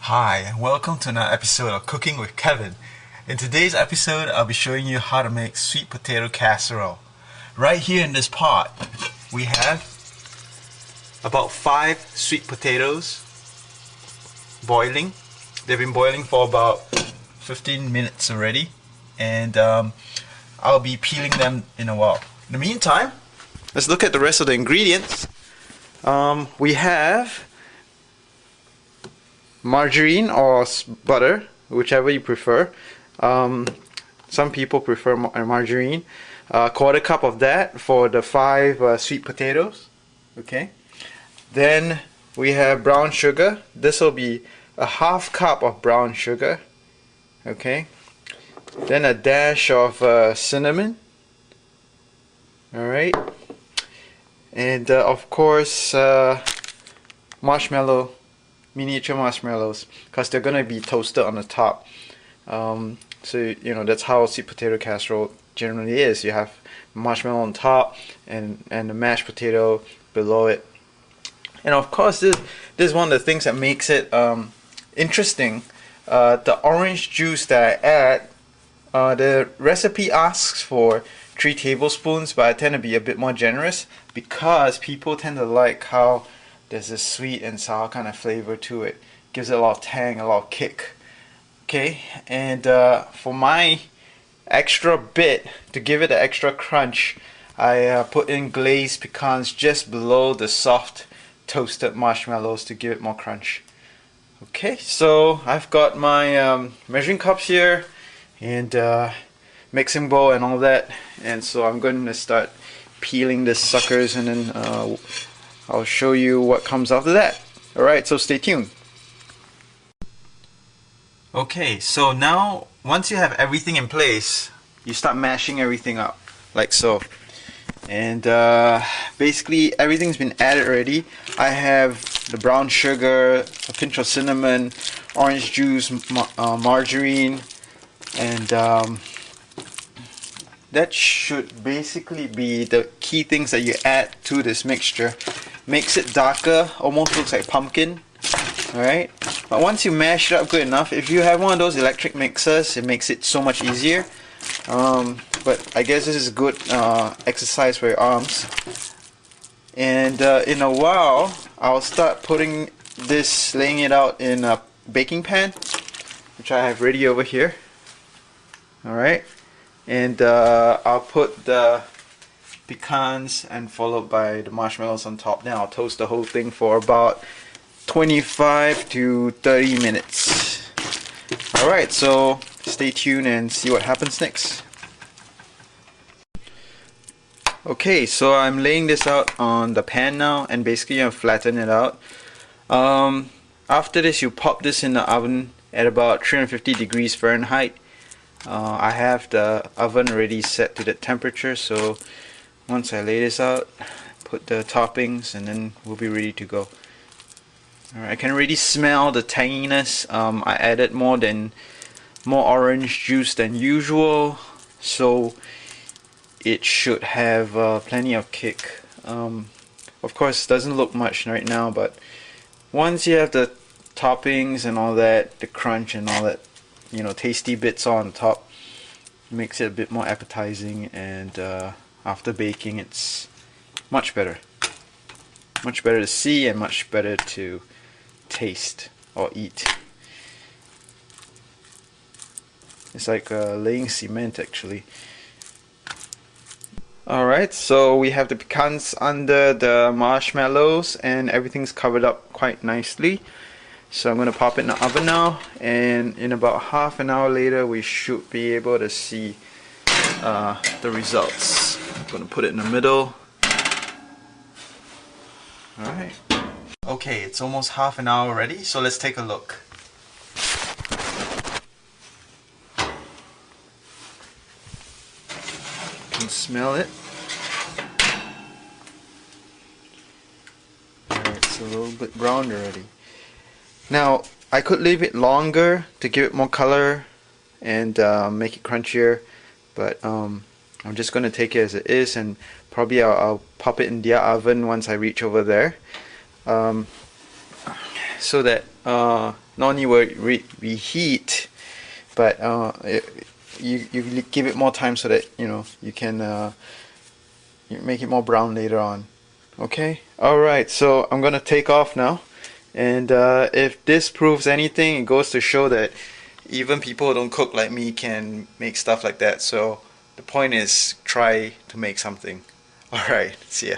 Hi, and welcome to another episode of Cooking with Kevin. In today's episode, I'll be showing you how to make sweet potato casserole. Right here in this pot, we have about 5 sweet potatoes boiling. They've been boiling for about 15 minutes already, and I'll be peeling them in a while. In the meantime, let's look at the rest of the ingredients. We have margarine or butter, whichever you prefer. Some people prefer margarine. A quarter cup of that for the 5 sweet potatoes. Okay. Then we have brown sugar. This will be a half cup of brown sugar. Okay. Then a dash of cinnamon. Alright. And of course miniature marshmallows, because they're gonna be toasted on the top. So you know, that's how sweet potato casserole generally is. You have marshmallow on top and the mashed potato below it. And of course, this is one of the things that makes it interesting. The orange juice that I add, the recipe asks for 3 tablespoons, but I tend to be a bit more generous because people tend to like how there's a sweet and sour kind of flavor to it. Gives it a lot of tang, a lot of kick. Okay, and for my extra bit, to give it an extra crunch, I put in glazed pecans just below the soft toasted marshmallows to give it more crunch. Okay, so I've got my measuring cups here and mixing bowl and all that, and so I'm going to start peeling the suckers, and then I'll show you what comes after that. Alright, so stay tuned. Okay, so now once you have everything in place, you start mashing everything up like so. And basically everything's been added already. I have the brown sugar, a pinch of cinnamon, orange juice, margarine, and that should basically be the key things that you add to this mixture. Makes it darker, almost looks like pumpkin. Alright, but once you mash it up good enough, if you have one of those electric mixers, it makes it so much easier. But I guess this is good exercise for your arms. And in a while, I'll start putting this, laying it out in a baking pan, which I have ready over here. Alright, and I'll put the pecans and followed by the marshmallows on top. Then I'll toast the whole thing for about 25 to 30 minutes. Alright, so stay tuned and see what happens next. Okay, so I'm laying this out on the pan now, and basically I'm flatten it out. After this, you pop this in the oven at about 350 degrees Fahrenheit. I have the oven already set to that temperature, so once I lay this out, put the toppings, and then we'll be ready to go. Alright, I can already smell the tanginess. I added more orange juice than usual, so it should have plenty of kick. Of course, it doesn't look much right now, but once you have the toppings and all that, the crunch and all that, you know, tasty bits on top, makes it a bit more appetizing, and after baking, it's much better to see and much better to taste or eat. It's like laying cement, actually. Alright, so we have the pecans under the marshmallows and everything's covered up quite nicely. So I'm going to pop it in the oven now, and in about half an hour later we should be able to see the results. I'm going to put it in the middle. Alright. Okay, it's almost half an hour already, so let's take a look. You can smell it. Alright, it's a little bit browned already. Now, I could leave it longer to give it more color and make it crunchier, but I'm just going to take it as it is, and probably I'll pop it in the oven once I reach over there, so that not only will it reheat, but you give it more time so that you can you make it more brown later on. Okay, alright, so I'm gonna take off now, and if this proves anything, it goes to show that even people who don't cook like me can make stuff like that. So the point is, try to make something. Alright, see ya.